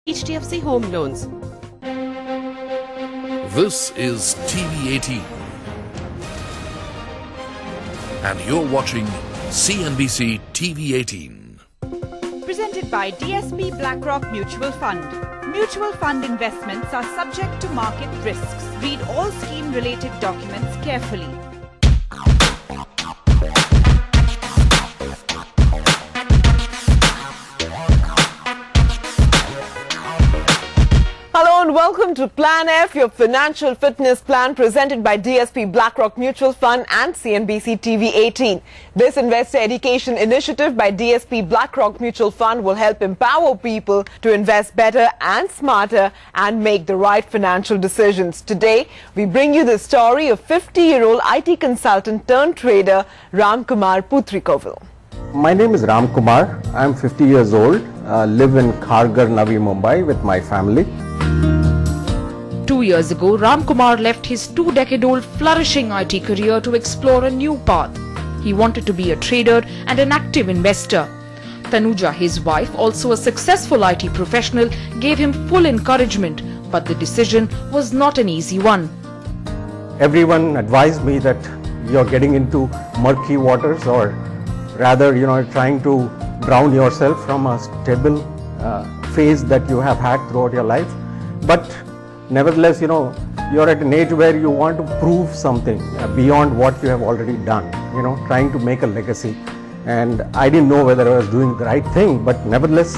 HDFC Home Loans. This is TV18 and you're watching CNBC TV18. Presented by DSP BlackRock Mutual Fund. Mutual fund investments are subject to market risks. Read all scheme-related documents carefully. Hello and welcome to Plan F, your financial fitness plan presented by DSP BlackRock Mutual Fund and CNBC TV18. This investor education initiative by DSP BlackRock Mutual Fund will help empower people to invest better and smarter and make the right financial decisions. Today, we bring you the story of 50-year-old IT consultant turned trader Ram Kumar Puthrikovil. My name is Ram Kumar. I am 50 years old, live in Kharghar, Navi Mumbai with my family. 2 years ago, Ram Kumar left his two-decade-old flourishing IT career to explore a new path. He wanted to be a trader and an active investor. Tanuja, his wife, also a successful IT professional, gave him full encouragement, but the decision was not an easy one. Everyone advised me that you're getting into murky waters, or rather, trying to drown yourself from a stable phase that you have had throughout your life. But nevertheless, you're at an age where you want to prove something beyond what you have already done, trying to make a legacy. And I didn't know whether I was doing the right thing, but nevertheless,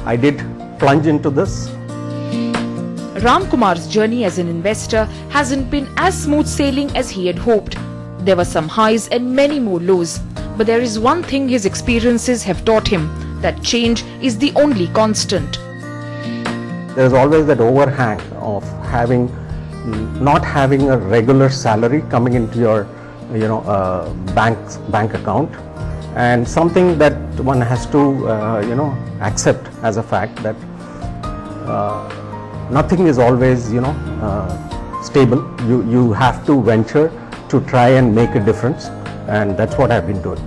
I did plunge into this. Ram Kumar's journey as an investor hasn't been as smooth sailing as he had hoped. There were some highs and many more lows. But there is one thing his experiences have taught him, that change is the only constant. There is always that overhang of not having a regular salary coming into your bank account, and something that one has to accept as a fact that nothing is always stable. You have to venture to try and make a difference, and that's what I've been doing.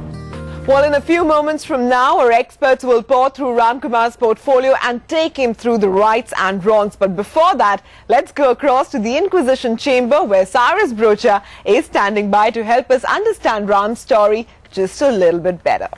Well, in a few moments from now, our experts will pour through Ram Kumar's portfolio and take him through the rights and wrongs. But before that, let's go across to the Inquisition Chamber, where Cyrus Brocha is standing by to help us understand Ram's story just a little bit better.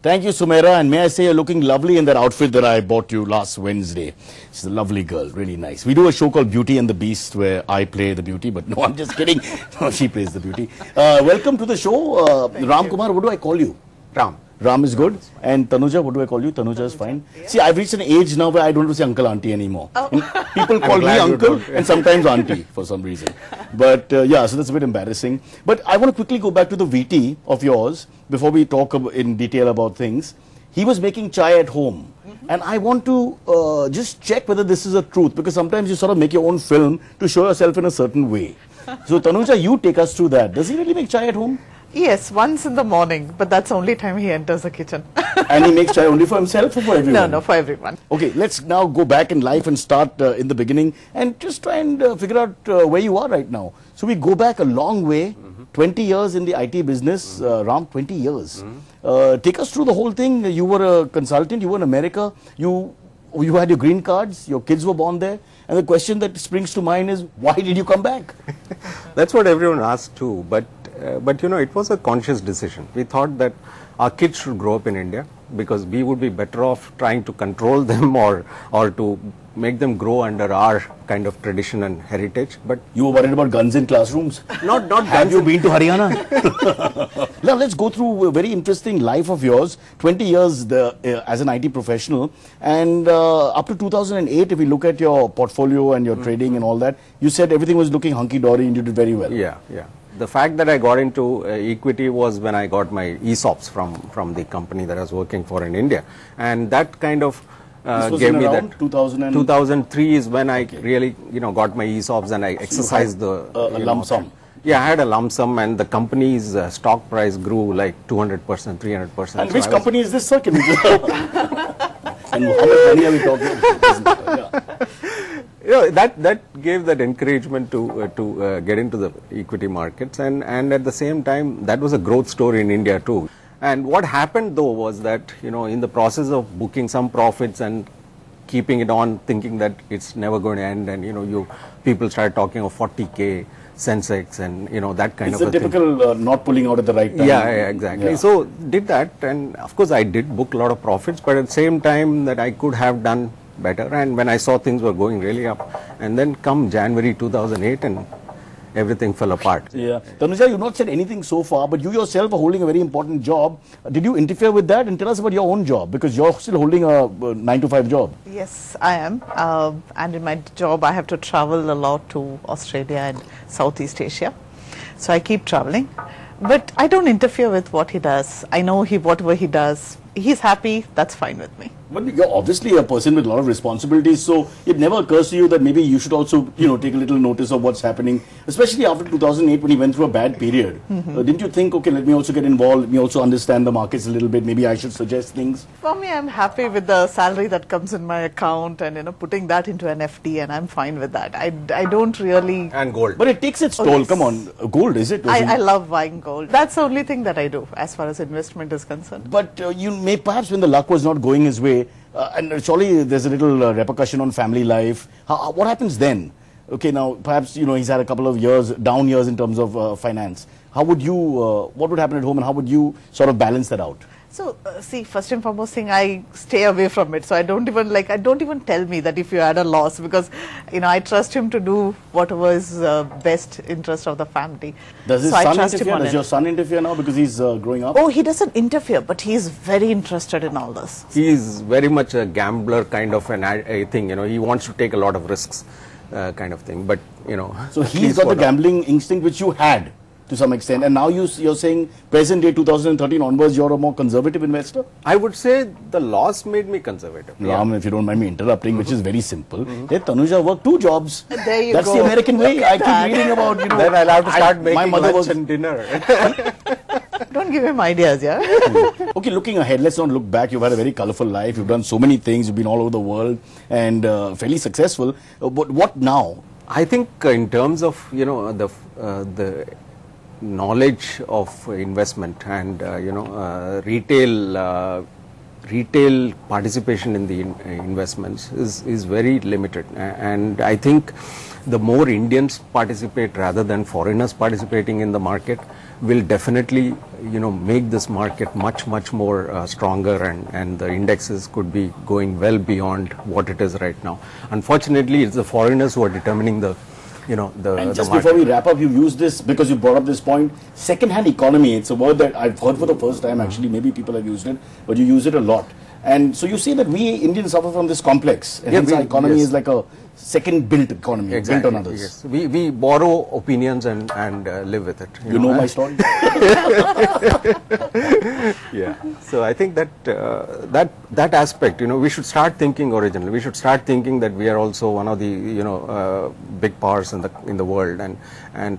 Thank you, Sumaira, and may I say you're looking lovely in that outfit that I bought you last Wednesday. She's a lovely girl, really nice. We do a show called Beauty and the Beast where I play the beauty, but no, I'm just kidding. No, she plays the beauty. Welcome to the show. Ram Kumar, what do I call you? Ram. Ram is good. And Tanuja, what do I call you? Tanuja is fine. See, I've reached an age now where I don't want to say uncle, auntie anymore. Oh. People call me uncle and sometimes auntie for some reason. But yeah, so that's a bit embarrassing. But I want to quickly go back to the VT of yours before we talk in detail about things. He was making chai at home. And I want to just check whether this is a truth, because sometimes you sort of make your own film to show yourself in a certain way. So Tanuja, you take us through that. Does he really make chai at home? Yes, once in the morning, but that's the only time he enters the kitchen. And he makes chai only for himself or for everyone? No, for everyone. Okay, let's now go back in life and start in the beginning and just try and figure out where you are right now. So we go back a long way, 20 years in the IT business, Ram, 20 years. Take us through the whole thing. You were a consultant, you were in America, you had your green cards, your kids were born there. And the question that springs to mind is, why did you come back? That's what everyone asks too, but it was a conscious decision. We thought that our kids should grow up in India because we would be better off trying to control them or to make them grow under our kind of tradition and heritage. But you were worried about guns in classrooms? Not Have you been to Haryana? Now let's go through a very interesting life of yours. 20 years as an IT professional, and up to 2008, if we look at your portfolio and your trading and all that, you said everything was looking hunky-dory and you did very well. Yeah. The fact that I got into equity was when I got my ESOPs from the company that I was working for in India, and that kind of gave me that. 2003 is when I really got my ESOPs and I exercised the lump sum. Yeah, I had a lump sum, and the company's stock price grew like 200%, 300%. And which company is this, sir? Can you just and how much money are we talking about? That gave that encouragement to get into the equity markets, and at the same time that was a growth story in India too. And what happened though was that, in the process of booking some profits and keeping it on, thinking that it's never going to end, and people started talking of 40K Sensex and that kind of a thing. It's a typical not pulling out at the right time. Yeah, exactly. Yeah. So did that, and of course I did book a lot of profits, but at the same time that I could have done better. And when I saw things were going really up, and then come January 2008 and everything fell apart. Yeah. Tanuja, you've not said anything so far, but you yourself are holding a very important job. Did you interfere with that? And tell us about your own job, because you're still holding a 9-to-5 job. Yes, I am. And in my job, I have to travel a lot to Australia and Southeast Asia. So I keep traveling. But I don't interfere with what he does. I know whatever he does, he's happy, that's fine with me. But you're obviously a person with a lot of responsibilities, so it never occurs to you that maybe you should also, take a little notice of what's happening, especially after 2008 when he went through a bad period. Didn't you think, okay, let me also get involved, let me also understand the markets a little bit, maybe I should suggest things? For me, I'm happy with the salary that comes in my account and, putting that into an FD, and I'm fine with that. I don't really... And gold. But it takes its toll. Yes. Come on, gold, is it? I love buying gold. That's the only thing that I do as far as investment is concerned. But you may, perhaps when the luck was not going his way, and surely there's a little repercussion on family life. What happens then? Okay, now perhaps he's had a couple of years, down years in terms of finance. How would you? What would happen at home, and how would you sort of balance that out? So, see, first and foremost thing, I stay away from it. So I don't even tell me that if you had a loss, because, I trust him to do whatever is best interest of the family. Does his son interfere? Does your son interfere now because he's growing up? Oh, he doesn't interfere, but he's very interested in all this. He's very much a gambler kind of a thing, he wants to take a lot of risks kind of thing, but, So he's got the gambling instinct which you had to some extent, and now you're saying present day 2013 onwards you're a more conservative investor? I would say the loss made me conservative. Ram, if you don't mind me interrupting, which is very simple. Let Tanuja work 2 jobs. There you That's go. the American way. I keep reading about, Then I'll have to start making my mother lunch was and dinner. Don't give him ideas, yeah? Okay, looking ahead, let's not look back. You've had a very colorful life. You've done so many things. You've been all over the world and fairly successful. But what now? I think in terms of, the knowledge of investment and retail participation in the investments is very limited, and I think the more Indians participate rather than foreigners participating in the market will definitely make this market much more stronger, and the indexes could be going well beyond what it is right now. Unfortunately, it's the foreigners who are determining the And just before we wrap up, you used this because you brought up this point, second-hand economy. It's a word that I've heard for the first time, actually. Maybe people have used it, but you use it a lot. And so you say that we Indians suffer from this complex, and hence our economy is like a second-built economy, built on others. Yes. We borrow opinions and live with it. You know my story? Yeah. So I think that aspect, we should start thinking originally. We should start thinking that we are also one of the, big powers in the world, and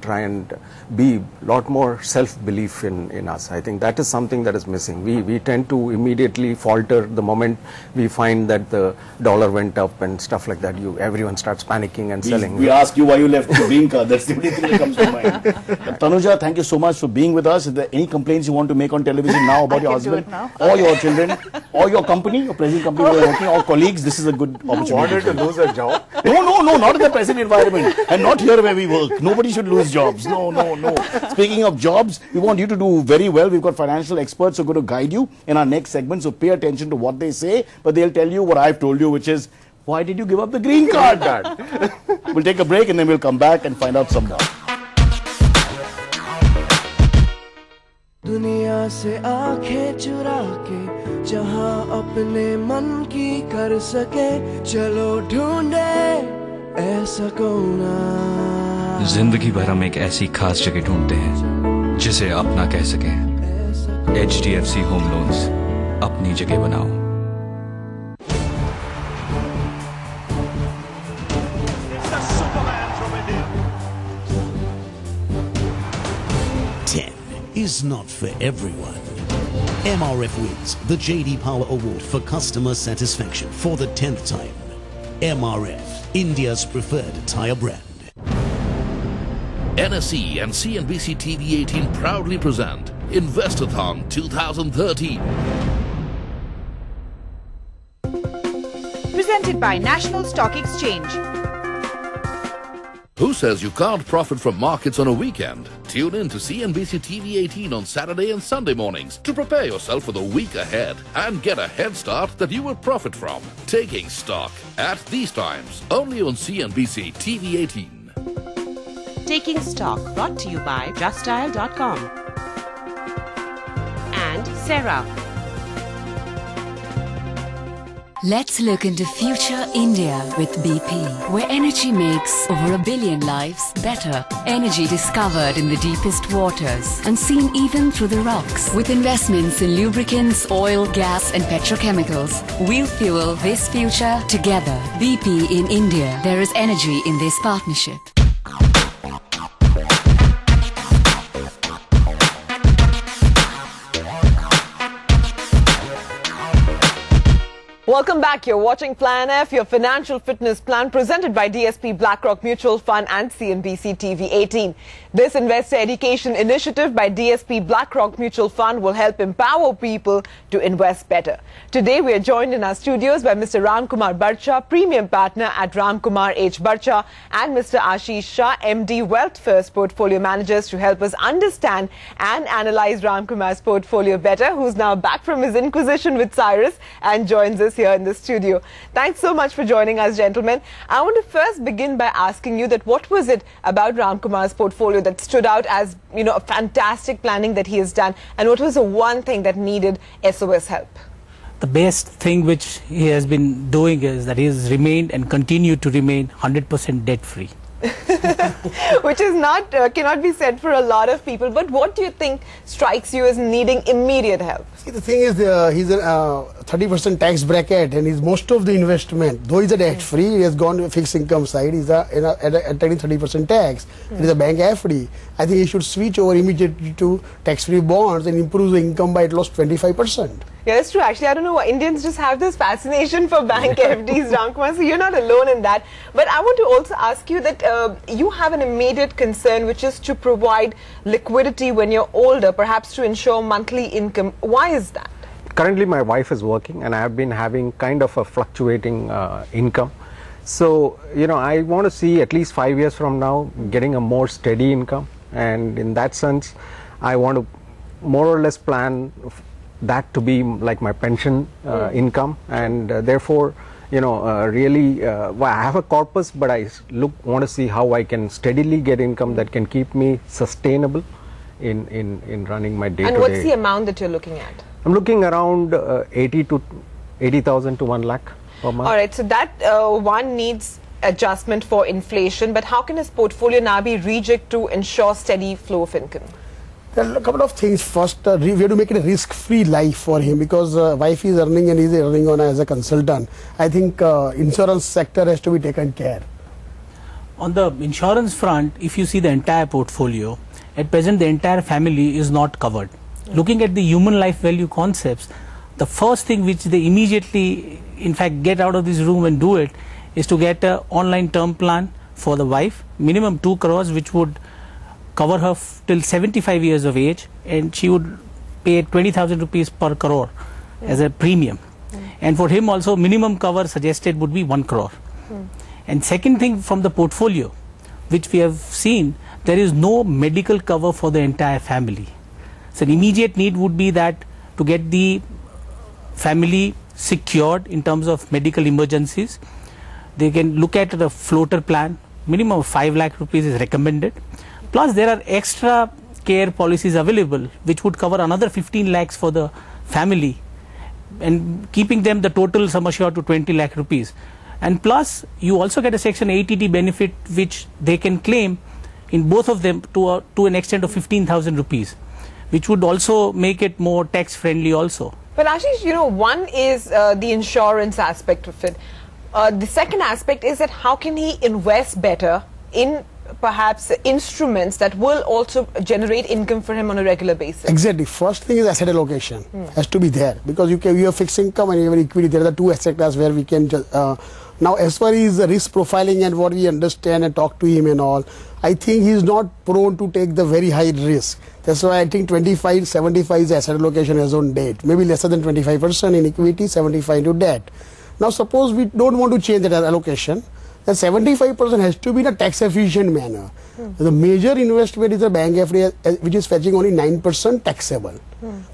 try and be a lot more self-belief in us. I think that is something that is missing. We tend to immediately falter the moment we find that the dollar went up and stuff like that. Everyone starts panicking and selling. We ask you why you left your green card. That's the only thing that comes to mind. Tanuja, thank you so much for being with us. Is there any complaints you want to make on television now about your husband or your children or your company, your present company where you're working, or colleagues? This is a good opportunity. Wanted to lose a job? No, not in the present environment, and not here where we work. Nobody should lose jobs. No. Speaking of jobs, we want you to do very well. We've got financial experts who are going to guide you in our next segment, so pay attention to what they say, but they'll tell you what I've told you, which is, why did you give up the green card? We'll take a break and then we'll come back and find out some more. दुनिया से आंखें चुरा के जहां अपने मन की कर सके चलो ढूंढे ऐसा कोना जिंदगी भर हम एक ऐसी खास जगह ढूंढते हैं जिसे अपना कह सकें। HDFC होम लोन्स, अपनी जगह बनाओ। Is not for everyone. MRF wins the JD Power Award for customer satisfaction for the 10th time. MRF, India's preferred tyre brand. NSE and CNBC TV 18 proudly present Investathon 2013. Presented by National Stock Exchange. Who says you can't profit from markets on a weekend? Tune in to CNBC TV 18 on Saturday and Sunday mornings to prepare yourself for the week ahead and get a head start that you will profit from. Taking stock at these times, only on CNBC TV 18. Taking Stock, brought to you by JustDial.com and Sarah. Let's look into future India with BP, where energy makes over 1 billion lives better. Energy discovered in the deepest waters and seen even through the rocks. With investments in lubricants, oil, gas and petrochemicals, we'll fuel this future together. BP in India. There is energy in this partnership. Welcome back. You're watching Plan F, your financial fitness plan presented by DSP BlackRock Mutual Fund and CNBC TV 18. This investor education initiative by DSP BlackRock Mutual Fund will help empower people to invest better. Today, we are joined in our studios by Mr. Ramkumar Barcha, Premium Partner at Ramkumar H. Barcha, and Mr. Ashish Shah, MD Wealth First Portfolio Managers, to help us understand and analyze Ramkumar's portfolio better, who's now back from his inquisition with Cyrus and joins us here in the studio. Thanks so much for joining us, gentlemen. I want to first begin by asking you that what was it about Ramkumar's portfolio that stood out as, you know, a fantastic planning that he has done, and what was the one thing that needed SOS help? The best thing which he has been doing is that he has remained and continued to remain 100% debt free. Which is not cannot be said for a lot of people. But what do you think strikes you as needing immediate help? See, the thing is, he's a 30% tax bracket, and his most of the investment, though he's a debt free, he has gone to a fixed income side. He's at 30% tax. It is a bank FD. I think he should switch over immediately to tax free bonds and improve the income by at least 25%. Yeah, that's true. Actually, I don't know why Indians just have this fascination for bank FDs, Ramkumar, so you're not alone in that. But I want to also ask you that you have an immediate concern, which is to provide liquidity when you're older, perhaps to ensure monthly income. Why is that? Currently, my wife is working, and I have been having kind of a fluctuating income. So, you know, I want to see at least 5 years from now getting a more steady income. And in that sense, I want to more or less plan that to be like my pension income, and therefore, you know, really, well, I have a corpus, but I want to see how I can steadily get income that can keep me sustainable in running my day-to-day. And what's the amount that you're looking at? I'm looking around 80,000 to 1 lakh per month. All right, so that one needs adjustment for inflation, but how can his portfolio now be rejigged to ensure steady flow of income? There are a couple of things. First, we have to make it a risk-free life for him, because wife is earning and he is earning on as a consultant. I think insurance sector has to be taken care. On the insurance front, if you see the entire portfolio, at present the entire family is not covered. Looking at the human life value concepts, the first thing which they immediately, in fact, get out of this room and do it is to get an online term plan for the wife, minimum 2 crores, which would cover her till 75 years of age, and she would pay 20,000 rupees per crore as a premium. And for him also, minimum cover suggested would be 1 crore. And second thing, from the portfolio, which we have seen, there is no medical cover for the entire family. So an immediate need would be that to get the family secured in terms of medical emergencies. They can look at the floater plan. Minimum of 5 lakh rupees is recommended. Plus there are extra care policies available which would cover another 15 lakhs for the family, and keeping them the total sum assured to 20 lakh rupees. And plus you also get a section 80D benefit which they can claim in both of them to an extent of 15,000 rupees, which would also make it more tax friendly also. But Ashish, you know, one is the insurance aspect of it. The second aspect is that how can he invest better in perhaps instruments that will also generate income for him on a regular basis? Exactly. First thing is asset allocation has to be there, because you have fixed income and you have equity. There are the two asset classes where we can Now, as far as the risk profiling and what we understand and talk to him and all, I think he's not prone to take the very high risk. That's why I think 25-75 is asset allocation as on date. Maybe lesser than 25% in equity, 75 into debt. Now, suppose we don't want to change that allocation, then 75% has to be in a tax efficient manner. The major investment is a bank FD, which is fetching only 9% taxable.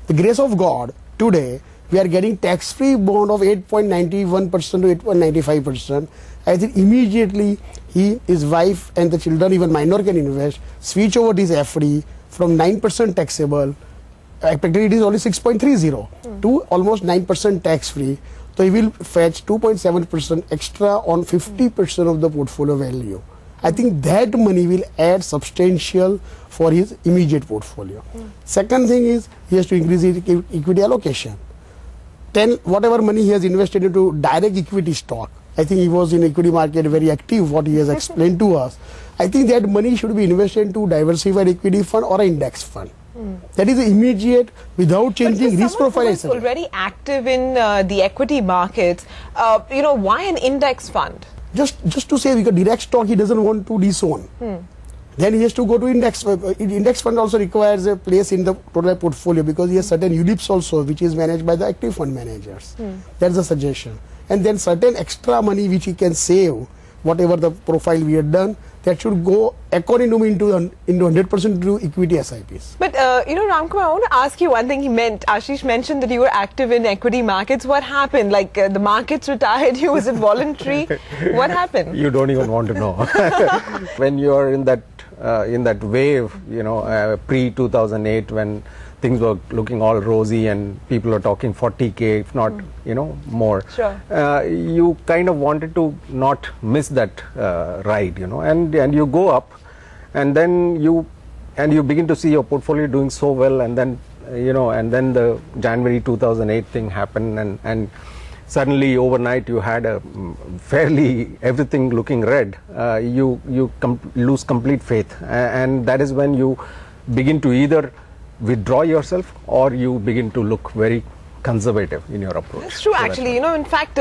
The grace of God, today, we are getting tax-free bond of 8.91% to 8.95%. I think immediately he, his wife and the children, even minor, can invest, switch over this FD from 9% taxable, effectively it is only 6.30 to almost 9% tax-free. So he will fetch 2.7% extra on 50% of the portfolio value. I think that money will add substantial for his immediate portfolio. Second thing is he has to increase his equity allocation. Whatever money he has invested into direct equity stock, I think he was in equity market very active, what he has explained to us. I think that money should be invested into diversified equity fund or an index fund. That is immediate, without changing risk profile. Is already active in the equity markets. Why an index fund? Just to say, because direct stock he doesn't want to disown. Then he has to go to index. Index fund also requires a place in the total portfolio because he has certain ULIPs also, which is managed by the active fund managers. That's the suggestion. And then certain extra money which he can save, whatever the profile we had done, that should go according to me into 100% to equity SIPs. But Ramkumar, I want to ask you one thing. Ashish mentioned that you were active in equity markets. What happened? Like the markets retired you? Was it voluntary? What happened? You don't even want to know. When you are in that wave, pre-2008, when things were looking all rosy and people were talking 40K, if not, more. Sure. You kind of wanted to not miss that ride, and you go up, and then you begin to see your portfolio doing so well, and then, and then the January 2008 thing happened, and suddenly overnight you had a fairly everything looking red. You lose complete faith, and that is when you begin to either withdraw yourself or you begin to look very conservative in your approach. That's true, actually. In fact,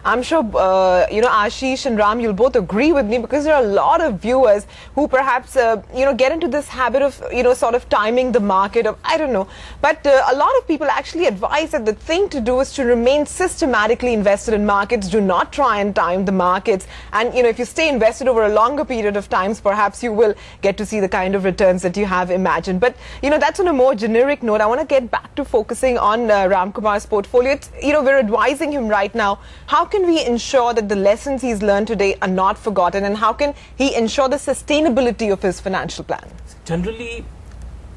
I'm sure, Ashish and Ram, you'll both agree with me, because there are a lot of viewers who perhaps, get into this habit of, sort of timing the market, of, I don't know. But a lot of people actually advise that the thing to do is to remain systematically invested in markets. Do not try and time the markets. And, if you stay invested over a longer period of times, perhaps you will get to see the kind of returns that you have imagined. But, that's on a more generic note. I want to get back to focusing on Ramkumar's portfolio. We're advising him right now. How can we ensure that the lessons he's learned today are not forgotten, and how can he ensure the sustainability of his financial plan? Generally,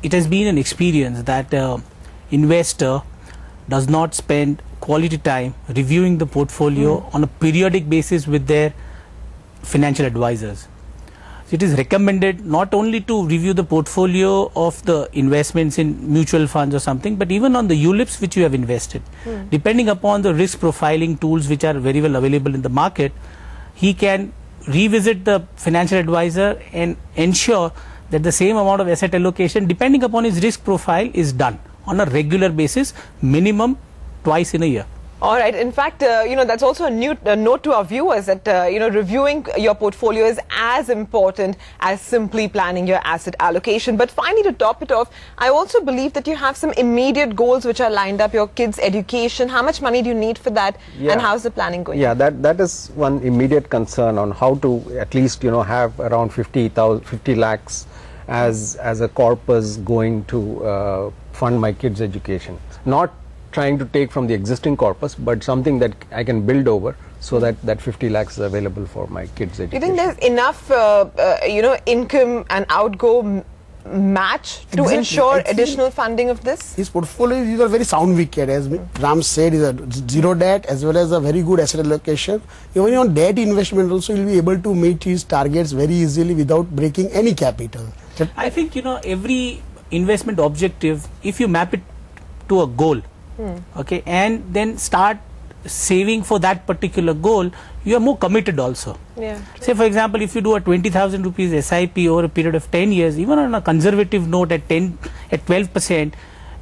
it has been an experience that investor does not spend quality time reviewing the portfolio on a periodic basis with their financial advisors. It is recommended not only to review the portfolio of the investments in mutual funds or something, but even on the ULIPs which you have invested. Depending upon the risk profiling tools which are very well available in the market, he can revisit the financial advisor and ensure that the same amount of asset allocation, depending upon his risk profile, is done on a regular basis, minimum twice in a year. All right. In fact, that's also a note to our viewers that, reviewing your portfolio is as important as simply planning your asset allocation. But finally, to top it off, I also believe that you have some immediate goals which are lined up, your kids' education. How much money do you need for that? And how's the planning going? Yeah, that is one immediate concern on how to at least, have around 50 lakhs as a corpus going to fund my kids' education. Not trying to take from the existing corpus, but something that I can build over, so that 50 lakhs is available for my kids' education. Do you think there's enough, income and outgo match to ensure additional funding of this? His portfolio is a very sound wicket, as Ram said, is a zero debt as well as a very good asset allocation. Even on debt investment also, he'll be able to meet his targets very easily without breaking any capital. I think, every investment objective, if you map it to a goal, okay, and then start saving for that particular goal, you are more committed also. Yeah, say for example, if you do a 20,000 rupees SIP over a period of 10 years, even on a conservative note at 12%,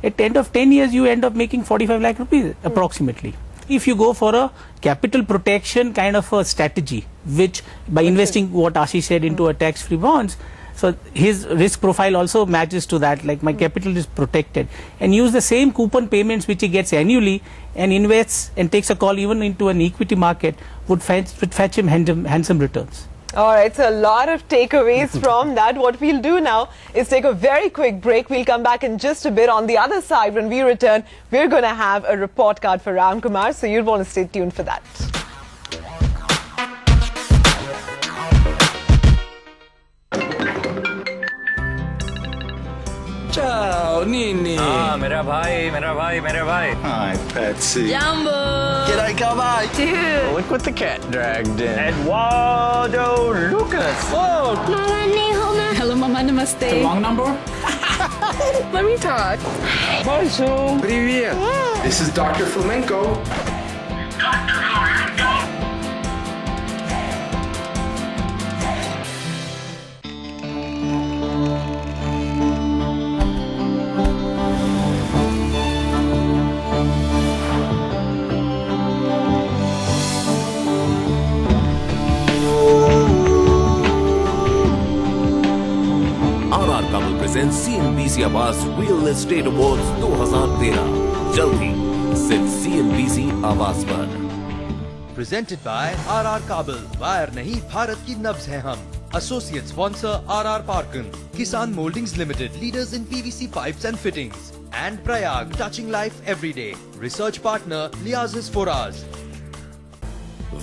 at the end of 10 years you end up making 45 lakh rupees approximately. if you go for a capital protection kind of a strategy, which by investing what Ashish said into a tax-free bonds, so his risk profile also matches to that, like my capital is protected, and use the same coupon payments which he gets annually and invests and takes a call even into an equity market, would fetch him handsome returns. All right, so a lot of takeaways from that. What we'll do now is take a very quick break. We'll come back in just a bit. On the other side, when we return, we're going to have a report card for Ram Kumar, so you'll want to stay tuned for that. Ciao, Nini. Ah, मेरा भाई. Hi, Patsy. Jumbo. G'day, cowboy. Dude. Look what the cat dragged in. Eduardo Lucas. Whoa. Mama, ni home. Hello, Mama. Namaste. The wrong number? Let me talk. Bye, Sue. Привет. This is Dr. Flamenco. presents CNBC Awas Real Estate Awards 2013 जल्द ही सिर्फ CNBC आवाज पर। Presented by RR Kabel, wire नहीं भारत की नब्ज है हम। Associate sponsor RR Parkin, Kisan Moldings Limited, leaders in PVC pipes and fittings, and Prayag, touching life every day. Research partner Liazis Foraz.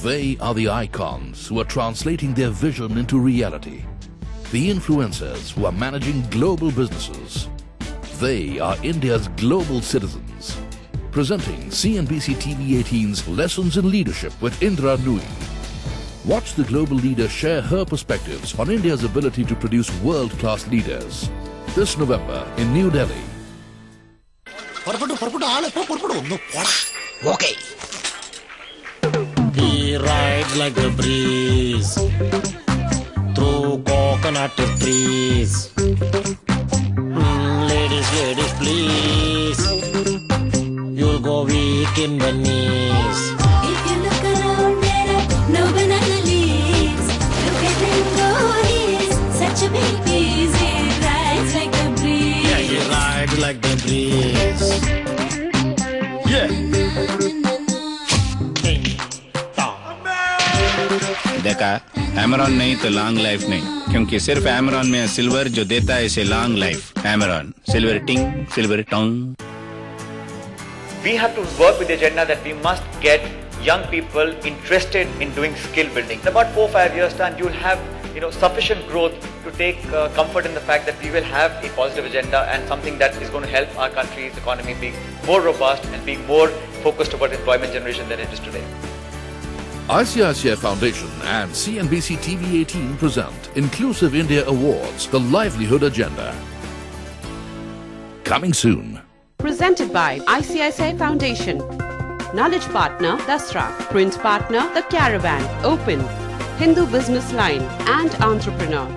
They are the icons who are translating their vision into reality. The influencers who are managing global businesses. They are India's global citizens. Presenting CNBC TV 18's Lessons in Leadership with Indra Nui. Watch the global leader share her perspectives on India's ability to produce world-class leaders. This November in New Delhi. Okay. He rides like the breeze through coconut trees. Ladies, ladies, please. You'll go weak in the knees. If you look around there, no banana leaves. Look at him go, he's such a big breeze. He rides like a breeze. Yeah, he rides like the breeze. Yeah. देखा Amaron नहीं तो long life नहीं, क्योंकि सिर्फ Amaron में silver जो देता है इसे लॉन्ग लाइफ। एमरॉन सिल्वर टिंग silver Tong. We have to work with the agenda that we must get young people interested in doing skill building. In about 4-5 years time, you will have sufficient growth to take comfort in the fact that we will have a positive agenda and something that is going to help our country's economy be more robust and be more focused about employment generation than it is today. ICICI Foundation and CNBC TV 18 present Inclusive India Awards, The Livelihood Agenda. Coming soon. Presented by ICICI Foundation. Knowledge partner Dasra. Print partner The Caravan. Open. Hindu Business Line and Entrepreneur.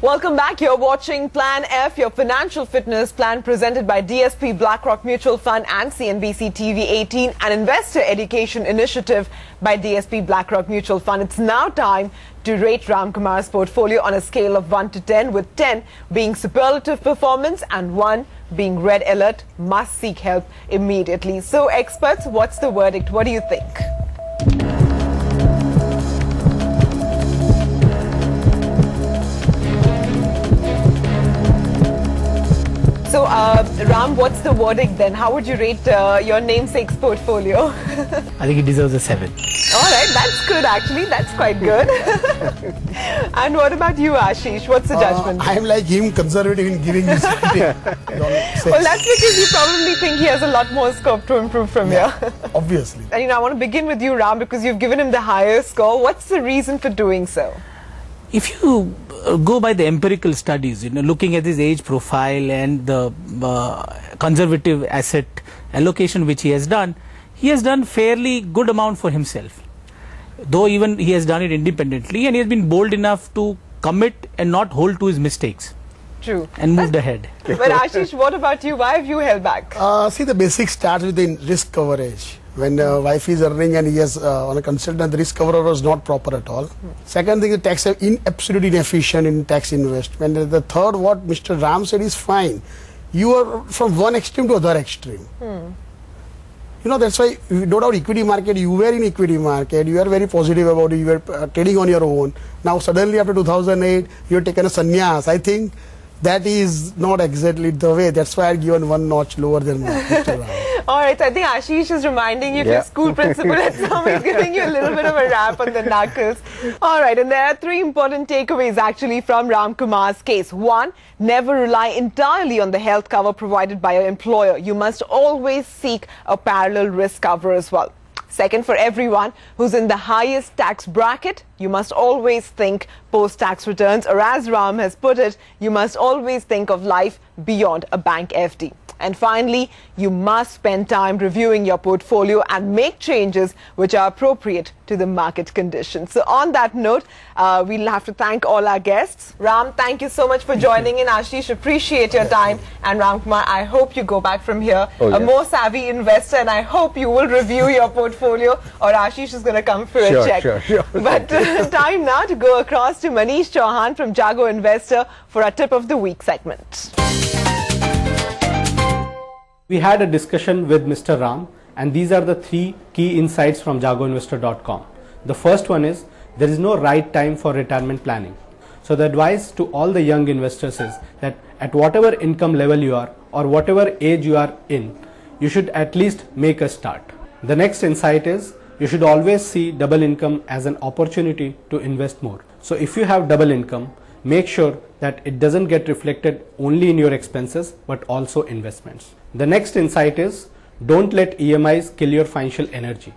Welcome back. You're watching Plan F, your financial fitness plan presented by DSP BlackRock Mutual Fund and CNBC TV 18, an investor education initiative by DSP BlackRock Mutual Fund. It's now time to rate Ram Kumar's portfolio on a scale of 1 to 10, with 10 being superlative performance and 1 being red alert, must seek help immediately. So experts, what's the verdict? What do you think? So, Ram, what's the verdict then? How would you rate your namesake's portfolio? I think it deserves a 7. All right, that's good actually. That's quite good. And what about you, Ashish? What's the judgment? I'm like him, conservative in giving this rating. Well, that's because you probably think he has a lot more scope to improve from here. Obviously. And I want to begin with you, Ram, because you've given him the higher score. What's the reason for doing so? If you go by the empirical studies, looking at his age profile and the conservative asset allocation which he has done fairly good amount for himself. Though even he has done it independently, and he has been bold enough to commit and not hold to his mistakes. True. And moved ahead. But Ashish, what about you? Why have you held back? See, the basic starts with the risk coverage. When wife is earning and he is on a consultant, the risk cover was not proper at all. Second thing, the tax absolutely inefficient in tax investment. And the third, what Mr. Ram said is fine. You are from one extreme to other extreme. You know, that's why, no doubt, equity market, you were in equity market, you are very positive about it, you were trading on your own. Now suddenly after 2008, you have taken a sannyas. I think that is not exactly the way. That's why I had given one notch lower than Mr. Ram. Alright, so I think Ashish is reminding you of your school principal at some. He's giving you a little bit of a rap on the knuckles. Alright, and there are three important takeaways actually from Ram Kumar's case. One, never rely entirely on the health cover provided by your employer. You must always seek a parallel risk cover as well. Second, for everyone who's in the highest tax bracket, you must always think post-tax returns, or as Ram has put it, you must always think of life beyond a bank FD. And finally, you must spend time reviewing your portfolio and make changes which are appropriate to the market conditions. So on that note, we'll have to thank all our guests. Ram, thank you so much for joining in. Ashish, appreciate your time. And Ram Kumar, I hope you go back from here a more savvy investor, and I hope you will review your portfolio, or Ashish is going to come for a check. Sure. But time now to go across to Manish Chauhan from Jago Investor for our Tip of the Week segment. We had a discussion with Mr. Ram, and these are the three key insights from jagoinvestor.com. The first one is, there is no right time for retirement planning. So the advice to all the young investors is that at whatever income level you are or whatever age you are in, you should at least make a start. The next insight is, you should always see double income as an opportunity to invest more. So if you have double income, make sure that it doesn't get reflected only in your expenses but also investments. The next insight is, don't let EMIs kill your financial energy.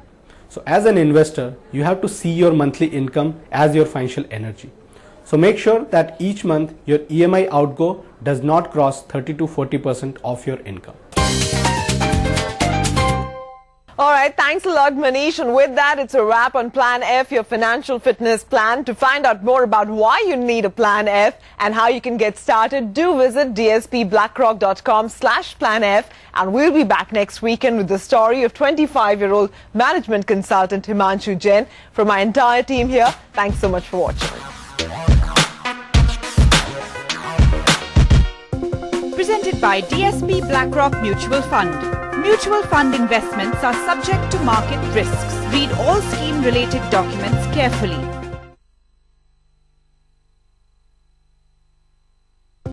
So as an investor, you have to see your monthly income as your financial energy. So make sure that each month your EMI outgo does not cross 30 to 40% of your income. Alright, thanks a lot, Manish. And with that, it's a wrap on Plan F, your financial fitness plan. To find out more about why you need a Plan F and how you can get started, do visit dspblackrock.com/Plan F. And we'll be back next weekend with the story of 25-year-old management consultant Himanshu Jain. From my entire team here, thanks so much for watching. Presented by DSP BlackRock Mutual Fund. Mutual fund investments are subject to market risks. Read all scheme-related documents carefully.